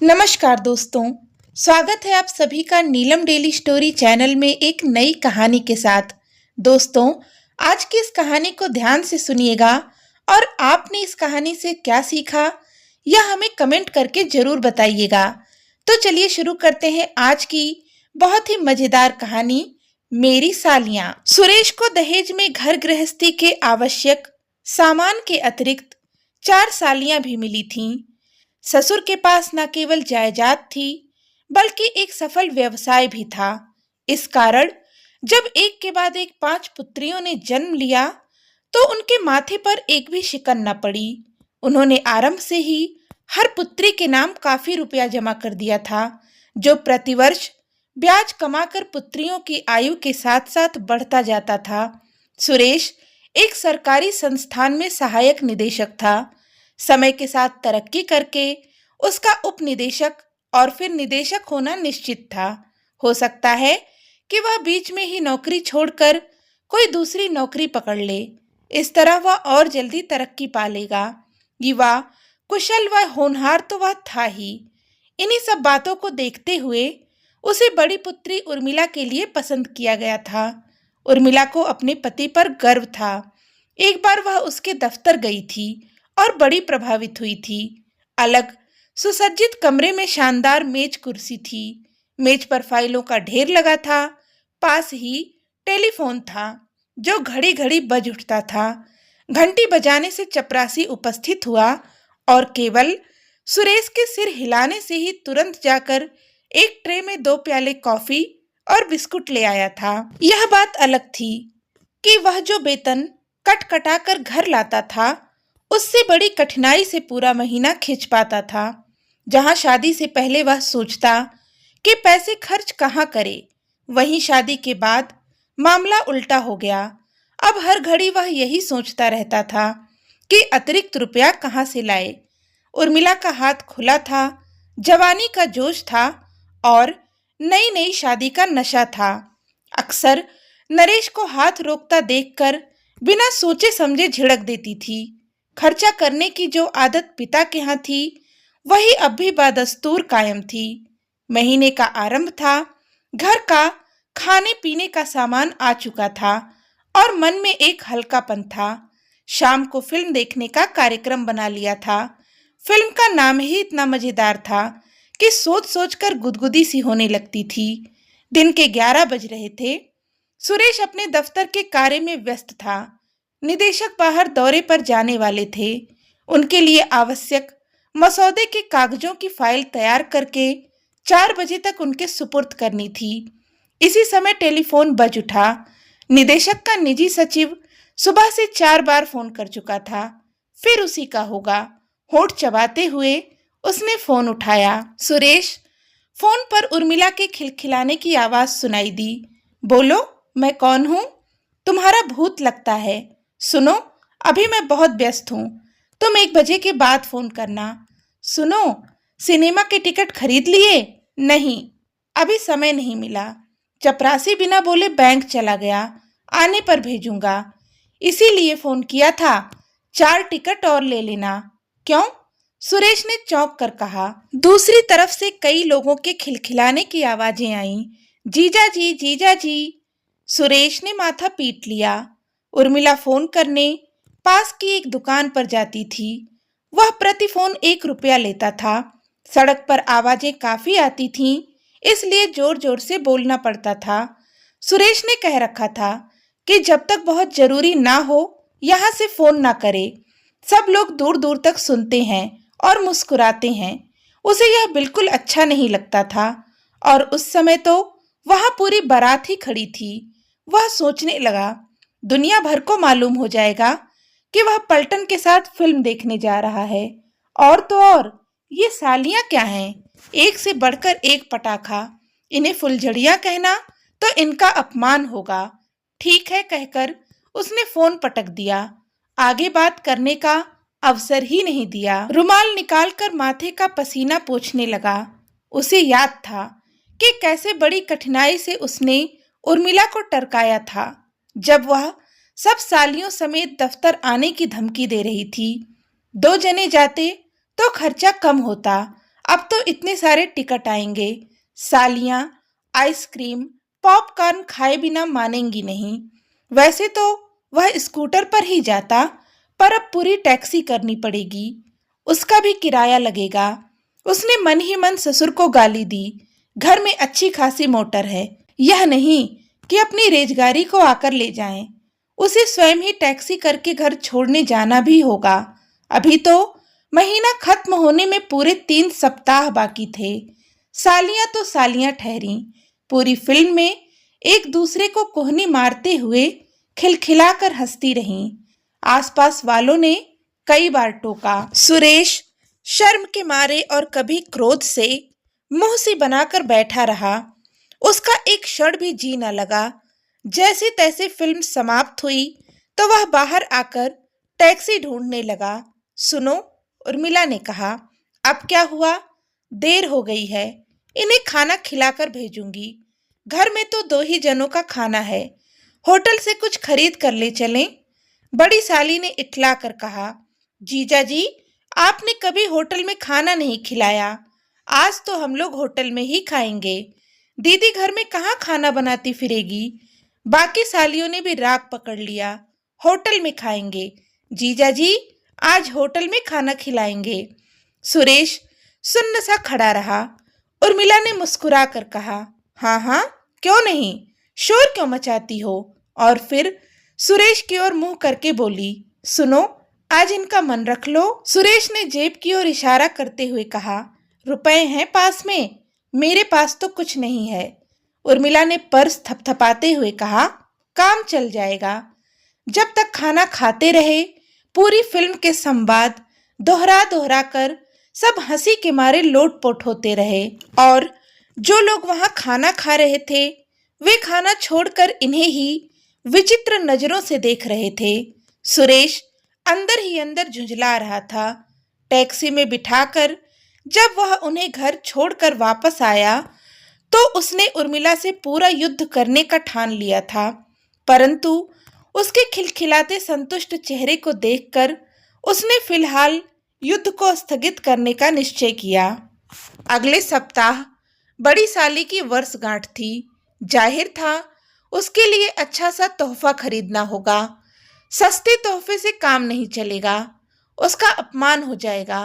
नमस्कार दोस्तों, स्वागत है आप सभी का नीलम डेली स्टोरी चैनल में एक नई कहानी के साथ। दोस्तों, आज की इस कहानी को ध्यान से सुनिएगा और आपने इस कहानी से क्या सीखा यह हमें कमेंट करके जरूर बताइएगा। तो चलिए शुरू करते हैं आज की बहुत ही मजेदार कहानी, मेरी सालियां। सुरेश को दहेज में घर गृहस्थी के आवश्यक सामान के अतिरिक्त 4 सालियां भी मिली थीं। ससुर के पास न केवल जायदाद थी बल्कि एक सफल व्यवसाय भी था। इस कारण जब एक के बाद एक 5 पुत्रियों ने जन्म लिया तो उनके माथे पर एक भी शिकन न पड़ी। उन्होंने आरंभ से ही हर पुत्री के नाम काफी रुपया जमा कर दिया था, जो प्रतिवर्ष ब्याज कमाकर पुत्रियों की आयु के साथ साथ बढ़ता जाता था। सुरेश एक सरकारी संस्थान में सहायक निदेशक था। समय के साथ तरक्की करके उसका उपनिदेशक और फिर निदेशक होना निश्चित था। हो सकता है कि वह बीच में ही नौकरी छोड़कर कोई दूसरी नौकरी पकड़ ले। इस तरह वह और जल्दी तरक्की पा लेगा। युवा, कुशल व होनहार तो वह था ही। इन्हीं सब बातों को देखते हुए उसे बड़ी पुत्री उर्मिला के लिए पसंद किया गया था। उर्मिला को अपने पति पर गर्व था। एक बार वह उसके दफ्तर गई थी और बड़ी प्रभावित हुई थी। अलग सुसज्जित कमरे में शानदार मेज कुर्सी थी। मेज पर फाइलों का ढेर लगा था। पास ही टेलीफोन था जो घड़ी घड़ी बज उठता था। घंटी बजाने से चपरासी उपस्थित हुआ और केवल सुरेश के सिर हिलाने से ही तुरंत जाकर एक ट्रे में 2 प्याले कॉफी और बिस्कुट ले आया था। यह बात अलग थी कि वह जो वेतन कट कटा कर घर लाता था उससे बड़ी कठिनाई से पूरा महीना खींच पाता था। जहां शादी से पहले वह सोचता कि पैसे खर्च कहाँ करे, वहीं शादी के बाद मामला उल्टा हो गया। अब हर घड़ी वह यही सोचता रहता था कि अतिरिक्त रुपया कहाँ से लाए। उर्मिला का हाथ खुला था, जवानी का जोश था और नई नई शादी का नशा था। अक्सर नरेश को हाथ रोकता देखकर बिना सोचे समझे झिड़क देती थी। खर्चा करने की जो आदत पिता के यहाँ थी वही अब भी बदस्तूर कायम थी। महीने का आरंभ था। घर का खाने पीने का सामान आ चुका था और मन में एक हल्कापन था। शाम को फिल्म देखने का कार्यक्रम बना लिया था। फिल्म का नाम ही इतना मजेदार था कि सोच सोचकर गुदगुदी सी होने लगती थी। दिन के 11 बज रहे थे। सुरेश अपने दफ्तर के कार्य में व्यस्त था। निदेशक बाहर दौरे पर जाने वाले थे। उनके लिए आवश्यक मसौदे के कागजों की फाइल तैयार करके 4 बजे तक उनके सुपुर्द करनी थी। इसी समय टेलीफोन बज उठा। निदेशक का निजी सचिव सुबह से 4 बार फोन कर चुका था। फिर उसी का होगा। होठ चबाते हुए उसने फोन उठाया। सुरेश, फोन पर उर्मिला के खिलखिलाने की आवाज सुनाई दी। बोलो, मैं कौन हूँ? तुम्हारा भूत लगता है। सुनो, अभी मैं बहुत व्यस्त हूँ। तुम 1 बजे के बाद फोन करना। सुनो, सिनेमा के टिकट खरीद लिए? नहीं, अभी समय नहीं मिला। चपरासी बिना बोले बैंक चला गया। आने पर भेजूंगा। इसीलिए फोन किया था। 4 टिकट और ले लेना। क्यों? सुरेश ने चौंक कर कहा। दूसरी तरफ से कई लोगों के खिलखिलाने की आवाजें आईं। जीजा जी, जीजा जी। सुरेश ने माथा पीट लिया। उर्मिला फोन करने पास की एक दुकान पर जाती थी। वह प्रति फोन 1 रुपया लेता था। सड़क पर आवाजें काफी आती थीं, इसलिए जोर जोर से बोलना पड़ता था। सुरेश ने कह रखा था कि जब तक बहुत जरूरी ना हो यहाँ से फोन ना करे। सब लोग दूर दूर तक सुनते हैं और मुस्कुराते हैं। उसे यह बिल्कुल अच्छा नहीं लगता था और उस समय तो वहां पूरी बारात ही खड़ी थी। वह सोचने लगा, दुनिया भर को मालूम हो जाएगा कि वह पलटन के साथ फिल्म देखने जा रहा है। और तो और ये सालियां क्या हैं, एक से बढ़कर एक पटाखा। इन्हें फुलझड़ियां कहना तो इनका अपमान होगा। ठीक है कहकर उसने फोन पटक दिया। आगे बात करने का अवसर ही नहीं दिया। रुमाल निकालकर माथे का पसीना पोंछने लगा। उसे याद था कि कैसे बड़ी कठिनाई से उसने उर्मिला को टरकाया था जब वह सब सालियों समेत दफ्तर आने की धमकी दे रही थी। 2 जने जाते तो खर्चा कम होता। अब तो इतने सारे टिकट आएंगे। सालियां आइसक्रीम पॉपकॉर्न खाए बिना मानेंगी नहीं। वैसे तो वह स्कूटर पर ही जाता, पर अब पूरी टैक्सी करनी पड़ेगी। उसका भी किराया लगेगा। उसने मन ही मन ससुर को गाली दी। घर में अच्छी खासी मोटर है, यह नहीं कि अपनी रेजगारी को आकर ले जाएं। उसे स्वयं ही टैक्सी करके घर छोड़ने जाना भी होगा। अभी तो महीना खत्म होने में पूरे 3 सप्ताह बाकी थे। सालियां तो सालियां ठहरी। पूरी फिल्म में एक दूसरे को कोहनी मारते हुए खिलखिलाकर हंसती रहीं। आसपास वालों ने कई बार टोका। सुरेश शर्म के मारे और कभी क्रोध से मुंह सी बनाकर बैठा रहा। उसका एक क्षण भी जी न लगा। जैसे तैसे फिल्म समाप्त हुई तो वह बाहर आकर टैक्सी ढूंढने लगा। सुनो, उर्मिला ने कहा, अब क्या हुआ? देर हो गई है। इन्हें खाना खिलाकर भेजूंगी। घर में तो 2 ही जनों का खाना है। होटल से कुछ खरीद कर ले चलें। बड़ी साली ने इठला कर कहा, जीजा जी, आपने कभी होटल में खाना नहीं खिलाया। आज तो हम लोग होटल में ही खाएंगे। दीदी घर में कहाँ खाना बनाती फिरेगी। बाकी सालियों ने भी राग पकड़ लिया। होटल में खाएंगे जीजा जी, आज होटल में खाना खिलाएंगे। सुरेश सुन्न सा खड़ा रहा। उर्मिला ने मुस्कुरा कर कहा, हाँ हाँ, क्यों नहीं, शोर क्यों मचाती हो? और फिर सुरेश की ओर मुंह करके बोली, सुनो, आज इनका मन रख लो। सुरेश ने जेब की ओर इशारा करते हुए कहा, रुपए हैं पास में? मेरे पास तो कुछ नहीं है। उर्मिला ने पर्स थपथपाते हुए कहा, काम चल जाएगा। जब तक खाना खाते रहे, पूरी फिल्म के संवाद दोहरा दोहरा कर सब हंसी के मारे लोटपोट होते रहे। और जो लोग वहां खाना खा रहे थे, वे खाना छोड़कर इन्हें ही विचित्र नजरों से देख रहे थे। सुरेश अंदर ही अंदर झुंझला रहा था। टैक्सी में बिठाकर जब वह उन्हें घर छोड़कर वापस आया तो उसने उर्मिला से पूरा युद्ध करने का ठान लिया था, परंतु उसके खिलखिलाते संतुष्ट चेहरे को देखकर उसने फिलहाल युद्ध को स्थगित करने का निश्चय किया। अगले सप्ताह बड़ी साली की वर्षगांठ थी। जाहिर था उसके लिए अच्छा सा तोहफा खरीदना होगा। सस्ते तोहफे से काम नहीं चलेगा, उसका अपमान हो जाएगा।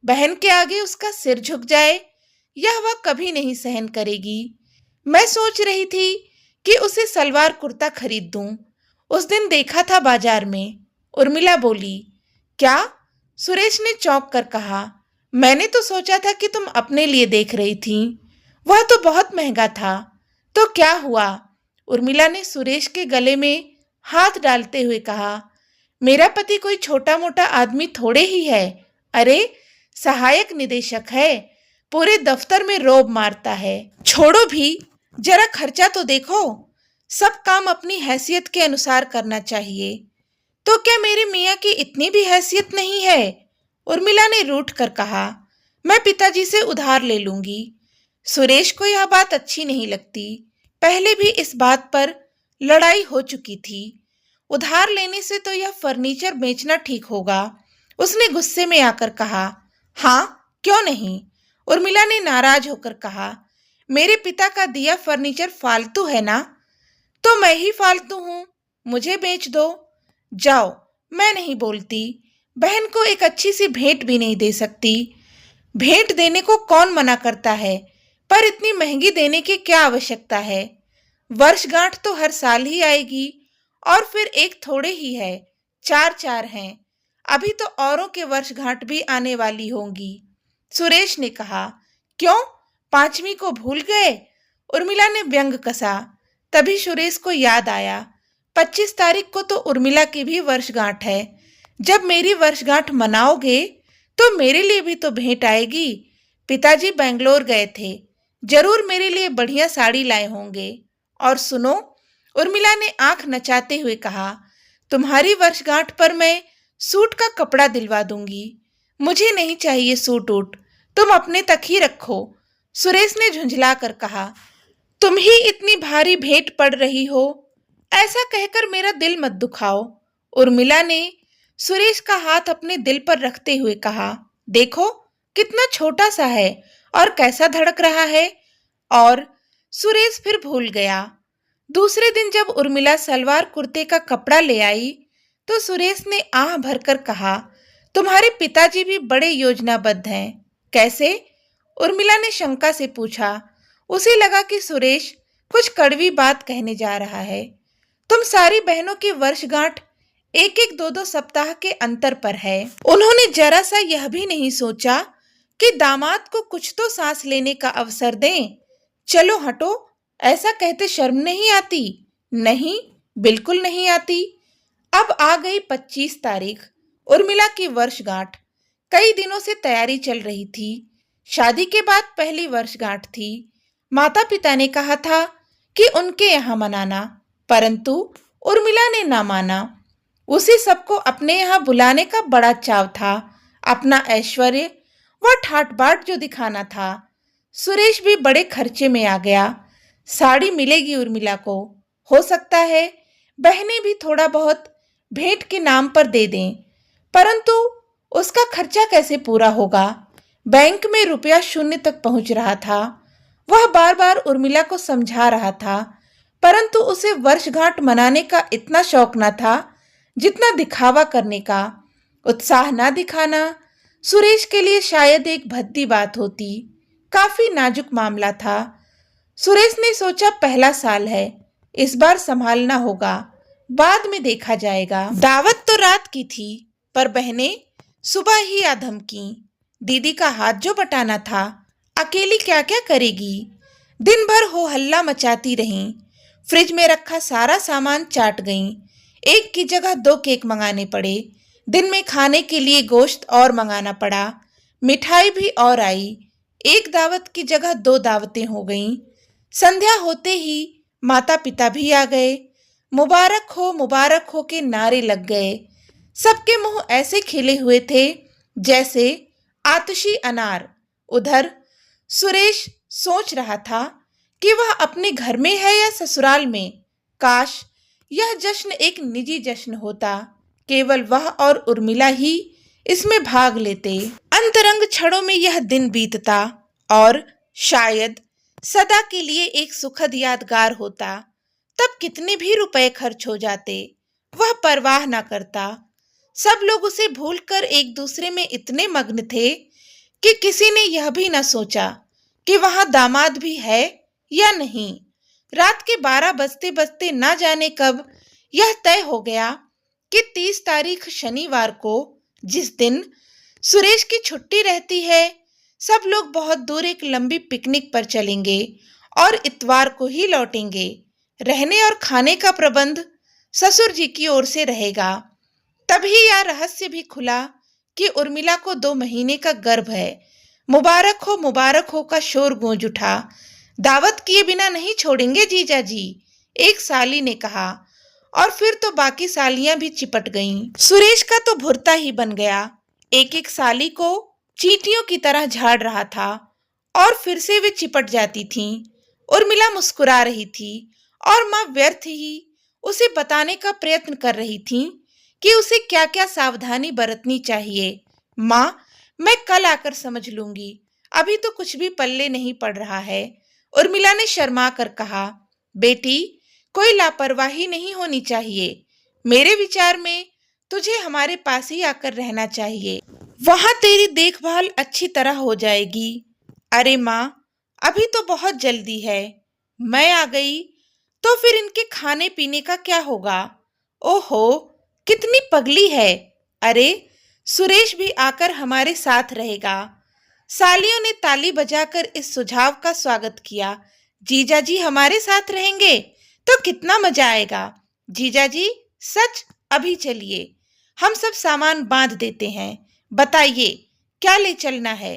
बहन के आगे उसका सिर झुक जाए, यह वह कभी नहीं सहन करेगी। मैं सोच रही थी कि उसे सलवार कुर्ता खरीद दूं। उस दिन देखा था बाजार में। उर्मिला बोली, क्या? सुरेश ने चौंक कर कहा, मैंने तो सोचा था कि तुम अपने लिए देख रही थी। वह तो बहुत महंगा था। तो क्या हुआ? उर्मिला ने सुरेश के गले में हाथ डालते हुए कहा, मेरा पति कोई छोटा मोटा आदमी थोड़े ही है। अरे, सहायक निदेशक है, पूरे दफ्तर में रोब मारता है। छोड़ो भी, जरा खर्चा तो देखो। सब काम अपनी हैसियत के अनुसार करना चाहिए। तो क्या मेरे मियाँ की इतनी भी हैसियत नहीं है? उर्मिला ने रूठ कर कहा, मैं पिताजी से उधार ले लूंगी। सुरेश को यह बात अच्छी नहीं लगती। पहले भी इस बात पर लड़ाई हो चुकी थी। उधार लेने से तो यह फर्नीचर बेचना ठीक होगा। उसने गुस्से में आकर कहा, हाँ, क्यों नहीं? उर्मिला ने नाराज होकर कहा, मेरे पिता का दिया फर्नीचर फालतू है ना? तो मैं ही फालतू हूँ, मुझे बेच दो। जाओ, मैं नहीं बोलती। बहन को एक अच्छी सी भेंट भी नहीं दे सकती। भेंट देने को कौन मना करता है, पर इतनी महंगी देने की क्या आवश्यकता है? वर्षगांठ तो हर साल ही आएगी, और फिर एक थोड़े ही है, 4 हैं। अभी तो औरों के वर्षगांठ भी आने वाली होंगी। सुरेश ने कहा, क्यों, 5वीं को भूल गए? उर्मिला ने व्यंग कसा। तभी सुरेश को याद आया, 25 तारीख को तो उर्मिला की भी वर्षगांठ है। जब मेरी वर्षगांठ मनाओगे तो मेरे लिए भी तो भेंट आएगी। पिताजी बेंगलोर गए थे, जरूर मेरे लिए बढ़िया साड़ी लाए होंगे। और सुनो, उर्मिला ने आंख नचाते हुए कहा, तुम्हारी वर्षगांठ पर मैं सूट का कपड़ा दिलवा दूंगी। मुझे नहीं चाहिए सूट वूट, तुम अपने तक ही रखो। सुरेश ने झुंझला कर कहा, तुम ही इतनी भारी भेंट पड़ रही हो, ऐसा कहकर मेरा दिल मत दुखाओ। उर्मिला ने सुरेश का हाथ अपने दिल पर रखते हुए कहा, देखो, कितना छोटा सा है और कैसा धड़क रहा है। और सुरेश फिर भूल गया। दूसरे दिन जब उर्मिला सलवार कुर्ते का कपड़ा ले आई तो सुरेश ने आह भरकर कहा, तुम्हारे पिताजी भी बड़े योजनाबद्ध हैं। कैसे? उर्मिला ने शंका से पूछा। उसे लगा कि सुरेश कुछ कड़वी बात कहने जा रहा है। तुम सारी बहनों की वर्षगांठ एक एक दो दो सप्ताह के अंतर पर है। उन्होंने जरा सा यह भी नहीं सोचा कि दामाद को कुछ तो सांस लेने का अवसर दें। चलो हटो, ऐसा कहते शर्म नहीं आती? नहीं, बिल्कुल नहीं आती। अब आ गई 25 तारीख, उर्मिला की वर्षगांठ। कई दिनों से तैयारी चल रही थी। शादी के बाद पहली वर्षगांठ थी। माता पिता ने कहा था कि उनके यहाँ मनाना, परंतु उर्मिला ने ना माना। उसे सबको अपने यहाँ बुलाने का बड़ा चाव था। अपना ऐश्वर्य व ठाट बाट जो दिखाना था। सुरेश भी बड़े खर्चे में आ गया। साड़ी मिलेगी उर्मिला को, हो सकता है बहनें भी थोड़ा बहुत भेंट के नाम पर दे दें, परंतु उसका खर्चा कैसे पूरा होगा? बैंक में रुपया शून्य तक पहुंच रहा था। वह बार बार उर्मिला को समझा रहा था, परंतु उसे वर्षगांठ मनाने का इतना शौक न था जितना दिखावा करने का। उत्साह न दिखाना सुरेश के लिए शायद एक भद्दी बात होती। काफी नाजुक मामला था। सुरेश ने सोचा, पहला साल है, इस बार संभालना होगा, बाद में देखा जाएगा। दावत तो रात की थी, पर बहनें सुबह ही आ धमकी। दीदी का हाथ जो बटाना था, अकेली क्या क्या करेगी। दिन भर हो हल्ला मचाती रहीं। फ्रिज में रखा सारा सामान चाट गईं। एक की जगह 2 केक मंगाने पड़े। दिन में खाने के लिए गोश्त और मंगाना पड़ा। मिठाई भी और आई। एक दावत की जगह 2 दावतें हो गईं। संध्या होते ही माता पिता भी आ गए। मुबारक हो के नारे लग गए। सबके मुंह ऐसे खिले हुए थे जैसे आतिशी अनार। उधर सुरेश सोच रहा था कि वह अपने घर में है या ससुराल में। काश यह जश्न एक निजी जश्न होता, केवल वह और उर्मिला ही इसमें भाग लेते। अंतरंग क्षणों में यह दिन बीतता और शायद सदा के लिए एक सुखद यादगार होता। तब कितने भी रुपए खर्च हो जाते, वह परवाह ना करता। सब लोग उसे भूलकर एक दूसरे में इतने मग्न थे कि किसी ने यह भी न सोचा कि वहां दामाद भी है या नहीं। रात के 12 बजते बजते ना जाने कब यह तय हो गया कि 30 तारीख शनिवार को, जिस दिन सुरेश की छुट्टी रहती है, सब लोग बहुत दूर एक लंबी पिकनिक पर चलेंगे और इतवार को ही लौटेंगे। रहने और खाने का प्रबंध ससुर जी की ओर से रहेगा। तभी यह रहस्य भी खुला कि उर्मिला को 2 महीने का गर्भ है। मुबारक हो का शोर गूंज उठा। दावत किए बिना नहीं छोड़ेंगे जीजा जी, एक साली ने कहा, और फिर तो बाकी सालियां भी चिपट गईं। सुरेश का तो भुरता ही बन गया। एक एक साली को चींटियों की तरह झाड़ रहा था और फिर से वे चिपट जाती थीं। उर्मिला मुस्कुरा रही थी और माँ व्यर्थ ही उसे बताने का प्रयत्न कर रही थी कि उसे क्या क्या सावधानी बरतनी चाहिए। माँ, मैं कल आकर समझ लूंगी, अभी तो कुछ भी पल्ले नहीं पड़ रहा है। उर्मिला ने शर्मा कर कहा, बेटी, कोई लापरवाही नहीं होनी चाहिए। मेरे विचार में तुझे हमारे पास ही आकर रहना चाहिए। वहां तेरी देखभाल अच्छी तरह हो जाएगी। अरे माँ, अभी तो बहुत जल्दी है। मैं आ गई तो फिर इनके खाने पीने का क्या होगा? ओहो, कितनी पगली है। अरे, सुरेश भी आकर हमारे साथ रहेगा। सालियों ने ताली बजाकर इस सुझाव का स्वागत किया। जीजा जी हमारे साथ रहेंगे तो कितना मजा आएगा। जीजा जी, सच, अभी चलिए, हम सब सामान बांध देते हैं। बताइए क्या ले चलना है?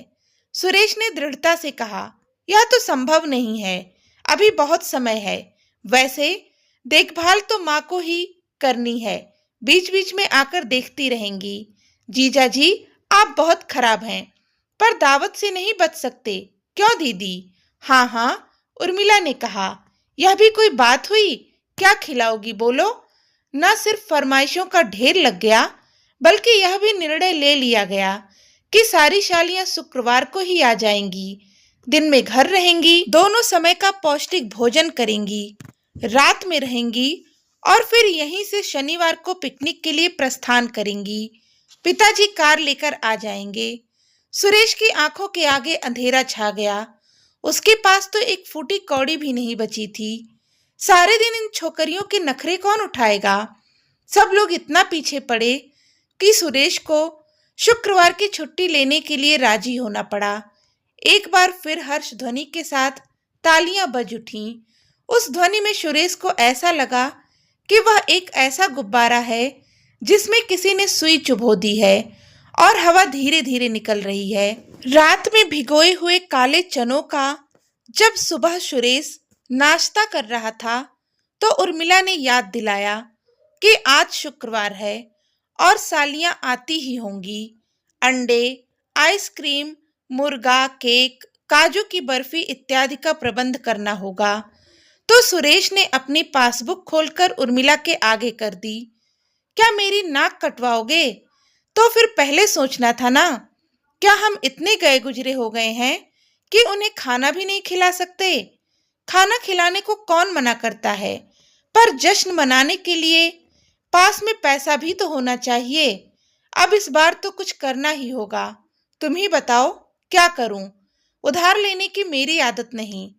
सुरेश ने दृढ़ता से कहा, यह तो संभव नहीं है, अभी बहुत समय है। वैसे देखभाल तो माँ को ही करनी है, बीच बीच में आकर देखती रहेंगी। जीजा जी, आप बहुत खराब हैं, पर दावत से नहीं बच सकते, क्यों दीदी? हाँ हाँ, उर्मिला ने कहा, यह भी कोई बात हुई? क्या खिलाओगी बोलो? न सिर्फ फरमाइशों का ढेर लग गया, बल्कि यह भी निर्णय ले लिया गया कि सारी शालियां शुक्रवार को ही आ जाएंगी। दिन में घर रहेंगी, दोनों समय का पौष्टिक भोजन करेंगी, रात में रहेंगी और फिर यहीं से शनिवार को पिकनिक के लिए प्रस्थान करेंगी। पिताजी कार लेकर आ जाएंगे। सुरेश की आंखों के आगे अंधेरा छा गया। उसके पास तो एक फूटी कौड़ी भी नहीं बची थी। सारे दिन इन छोकरियों के नखरे कौन उठाएगा। सब लोग इतना पीछे पड़े कि सुरेश को शुक्रवार की छुट्टी लेने के लिए राजी होना पड़ा। एक बार फिर हर्ष ध्वनि के साथ तालियां बज उठीं। उस ध्वनि में सुरेश को ऐसा लगा कि वह एक ऐसा गुब्बारा है जिसमें किसी ने सुई चुभो दी है और हवा धीरे धीरे निकल रही है। रात में भिगोए हुए काले चनों का जब सुबह सुरेश नाश्ता कर रहा था तो उर्मिला ने याद दिलाया कि आज शुक्रवार है और सालियां आती ही होंगी। अंडे, आइसक्रीम, मुर्गा, केक, काजू की बर्फी इत्यादि का प्रबंध करना होगा। तो सुरेश ने अपनी पासबुक खोलकर उर्मिला के आगे कर दी। क्या मेरी नाक कटवाओगे? तो फिर पहले सोचना था ना। क्या हम इतने गए गुजरे हो गए हैं कि उन्हें खाना भी नहीं खिला सकते? खाना खिलाने को कौन मना करता है, पर जश्न मनाने के लिए पास में पैसा भी तो होना चाहिए। अब इस बार तो कुछ करना ही होगा। तुम ही बताओ क्या करूं? उधार लेने की मेरी आदत नहीं।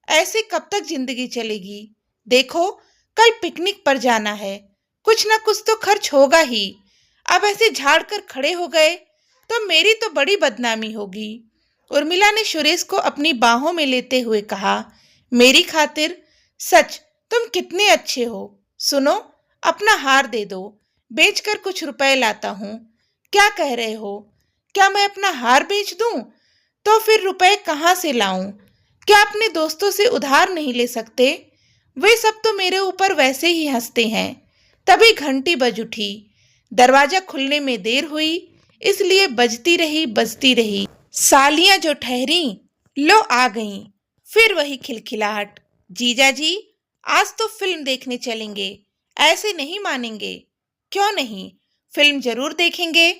ऐसे कब तक जिंदगी चलेगी? देखो, कल पिकनिक पर जाना है, कुछ ना कुछ तो खर्च होगा ही। अब ऐसे झाड़ कर खड़े हो गए तो मेरी तो बड़ी बदनामी होगी। उर्मिला ने सुरेश को अपनी बाहों में लेते हुए कहा, मेरी खातिर सच तुम कितने अच्छे हो। सुनो, अपना हार दे दो, बेचकर कुछ रुपए लाता हूँ। क्या कह रहे हो? क्या मैं अपना हार बेच दूं? तो फिर रुपए कहाँ से लाऊं? क्या अपने दोस्तों से उधार नहीं ले सकते? वे सब तो मेरे ऊपर वैसे ही हंसते हैं। तभी घंटी बज उठी। दरवाजा खुलने में देर हुई, इसलिए बजती रही। सालियां जो ठहरी, लो आ गईं। फिर वही खिलखिलाहट। जीजा जी, आज तो फिल्म देखने चलेंगे। ऐसे नहीं मानेंगे। क्यों नहीं? फिल्म जरूर देखेंगे।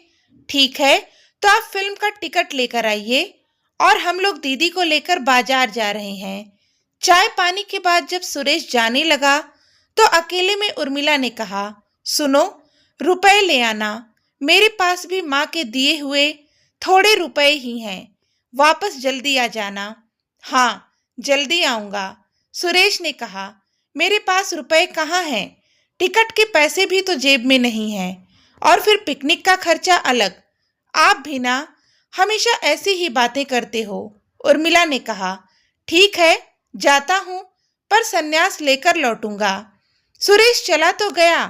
ठीक है, तो आप फिल्म का टिकट लेकर आइए और हम लोग दीदी को लेकर बाजार जा रहे हैं। चाय पानी के बाद जब सुरेश जाने लगा तो अकेले में उर्मिला ने कहा, सुनो, रुपए ले आना। मेरे पास भी माँ के दिए हुए थोड़े रुपए ही हैं। वापस जल्दी आ जाना। हाँ, जल्दी आऊंगा। सुरेश ने कहा, मेरे पास रुपए कहाँ हैं? टिकट के पैसे भी तो जेब में नहीं हैं और फिर पिकनिक का खर्चा अलग। आप भी ना हमेशा ऐसी ही बातें करते हो। उर्मिला ने कहा, ठीक है, जाता हूँ, पर संन्यास लेकर लौटूंगा। सुरेश चला तो गया,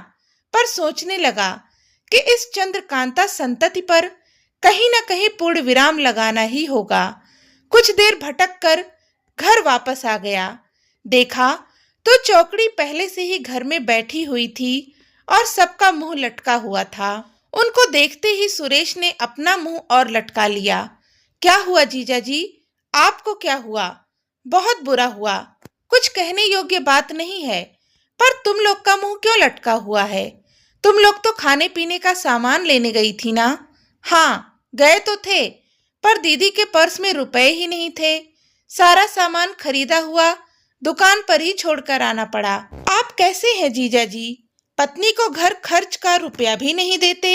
पर सोचने लगा कि इस चंद्रकांता संतति पर कहीं न कहीं पूर्ण विराम लगाना ही होगा। कुछ देर भटक कर घर वापस आ गया। देखा तो चौकड़ी पहले से ही घर में बैठी हुई थी और सबका मुंह लटका हुआ था। उनको देखते ही सुरेश ने अपना मुंह और लटका लिया। क्या हुआ जीजा जी? आपको क्या हुआ? बहुत बुरा हुआ। कुछ कहने योग्य बात नहीं है, पर तुम लोग का मुंह क्यों लटका हुआ है? तुम लोग तो खाने पीने का सामान लेने गई थी ना? हाँ, गए तो थे, पर दीदी के पर्स में रुपए ही नहीं थे। सारा सामान खरीदा हुआ दुकान पर ही छोड़कर आना पड़ा। आप कैसे हैं जीजा जी? पत्नी को घर खर्च का रुपया भी नहीं देते।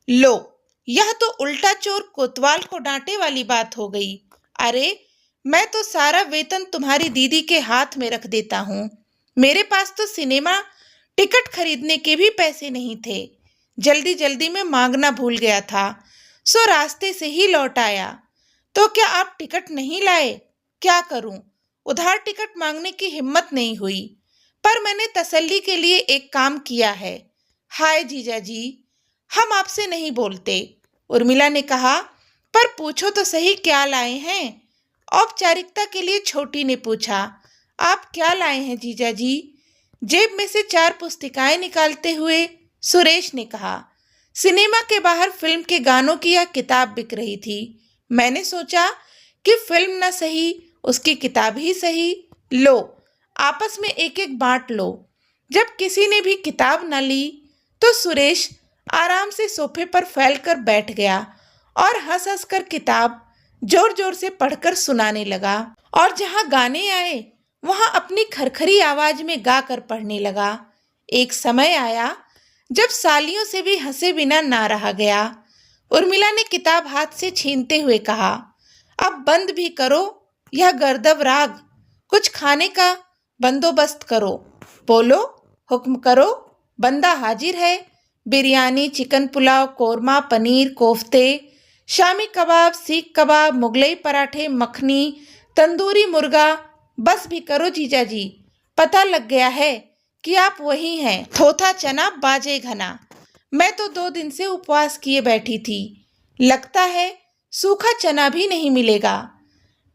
लो, यह तो उल्टा चोर कोतवाल को डांटे वाली बात हो गई। अरे, मैं तो सारा वेतन तुम्हारी दीदी के हाथ में रख देता हूँ। मेरे पास तो सिनेमा टिकट खरीदने के भी पैसे नहीं थे। जल्दी जल्दी में मांगना भूल गया था, सो रास्ते से ही लौट आया। तो क्या आप टिकट नहीं लाए? क्या करूं, उधार टिकट मांगने की हिम्मत नहीं हुई, पर मैंने तसल्ली के लिए एक काम किया है। हाय जीजा जी, हम आपसे नहीं बोलते। उर्मिला ने कहा, पर पूछो तो सही क्या लाए हैं? औपचारिकता के लिए छोटी ने पूछा, आप क्या लाए हैं जीजा जी? जेब में से 4 पुस्तिकाएं निकालते हुए सुरेश ने कहा, सिनेमा के बाहर फिल्म के गानों की यह किताब बिक रही थी। मैंने सोचा कि फिल्म न सही, उसकी किताब ही सही। लो, आपस में एक एक बांट लो। जब किसी ने भी किताब न ली तो सुरेश आराम से सोफे पर फैलकर बैठ गया और हंस हंस कर किताब जोर जोर से पढ़कर सुनाने लगा और जहां गाने आए वहां अपनी खरखरी आवाज में गा कर पढ़ने लगा। एक समय आया जब सालियों से भी हंसे बिना ना रहा गया। उर्मिला ने किताब हाथ से छीनते हुए कहा, अब बंद भी करो यह गर्दव राग, कुछ खाने का बंदोबस्त करो। बोलो, हुक्म करो, बंदा हाजिर है। बिरयानी, चिकन पुलाव, कोरमा, पनीर, कोफ्ते, शामी कबाब, सीख कबाब, मुगलई पराठे, मखनी, तंदूरी मुर्गा, बस भी करो जीजा जी, पता लग गया है कि आप वही हैं। थोथा चना बाजे घना। मैं तो 2 दिन से उपवास किए बैठी थी, लगता है सूखा चना भी नहीं मिलेगा।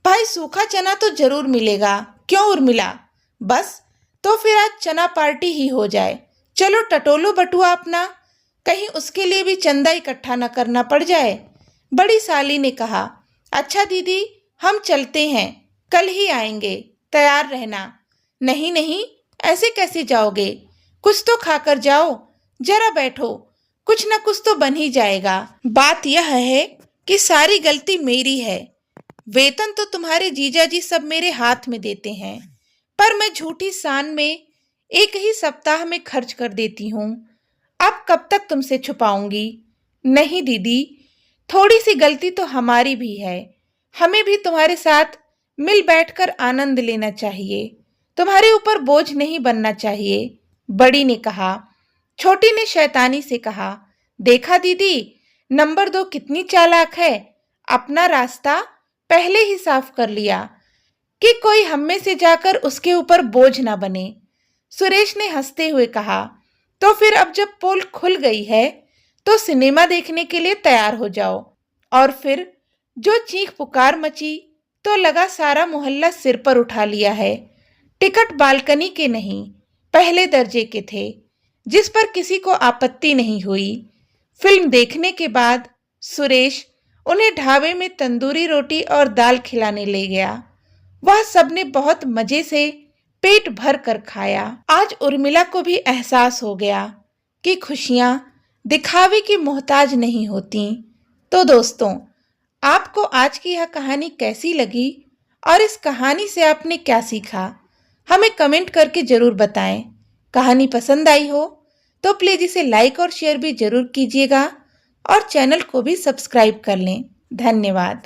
भाई सूखा चना तो जरूर मिलेगा, क्यों उर्मिला? बस तो फिर आज चना पार्टी ही हो जाए। चलो टटोलो बटुआ अपना, कहीं उसके लिए भी चंदा इकट्ठा न करना पड़ जाए। बड़ी साली ने कहा, अच्छा दीदी हम चलते हैं, कल ही आएंगे, तैयार रहना। नहीं नहीं, ऐसे कैसे जाओगे? कुछ तो खाकर जाओ, जरा बैठो, कुछ न कुछ तो बन ही जाएगा। बात यह है कि सारी गलती मेरी है। वेतन तो तुम्हारे जीजा जी सब मेरे हाथ में देते हैं, पर मैं झूठी सान में एक ही सप्ताह में खर्च कर देती हूँ। अब कब तक तुमसे छुपाऊंगी? नहीं दीदी, थोड़ी सी गलती तो हमारी भी है। हमें भी तुम्हारे साथ मिल बैठकर आनंद लेना चाहिए, तुम्हारे ऊपर बोझ नहीं बनना चाहिए, बड़ी ने कहा। छोटी ने शैतानी से कहा, देखा दीदी, नंबर 2 कितनी चालाक है, अपना रास्ता पहले ही साफ कर लिया कि कोई हम में से जाकर उसके ऊपर बोझ ना बने। सुरेश ने हंसते हुए कहा, तो फिर अब जब पोल खुल गई है तो सिनेमा देखने के लिए तैयार हो जाओ। और फिर जो चीख पुकार मची तो लगा सारा मोहल्ला सिर पर उठा लिया है। टिकट बालकनी के नहीं, पहले दर्जे के थे, जिस पर किसी को आपत्ति नहीं हुई। फिल्म देखने के बाद सुरेश उन्हें ढाबे में तंदूरी रोटी और दाल खिलाने ले गया। वह सबने बहुत मजे से पेट भर कर खाया। आज उर्मिला को भी एहसास हो गया कि खुशियां दिखावे की मोहताज नहीं होती। तो दोस्तों, आपको आज की यह कहानी कैसी लगी और इस कहानी से आपने क्या सीखा, हमें कमेंट करके जरूर बताएं। कहानी पसंद आई हो तो प्लीज इसे लाइक और शेयर भी जरूर कीजिएगा और चैनल को भी सब्सक्राइब कर लें। धन्यवाद।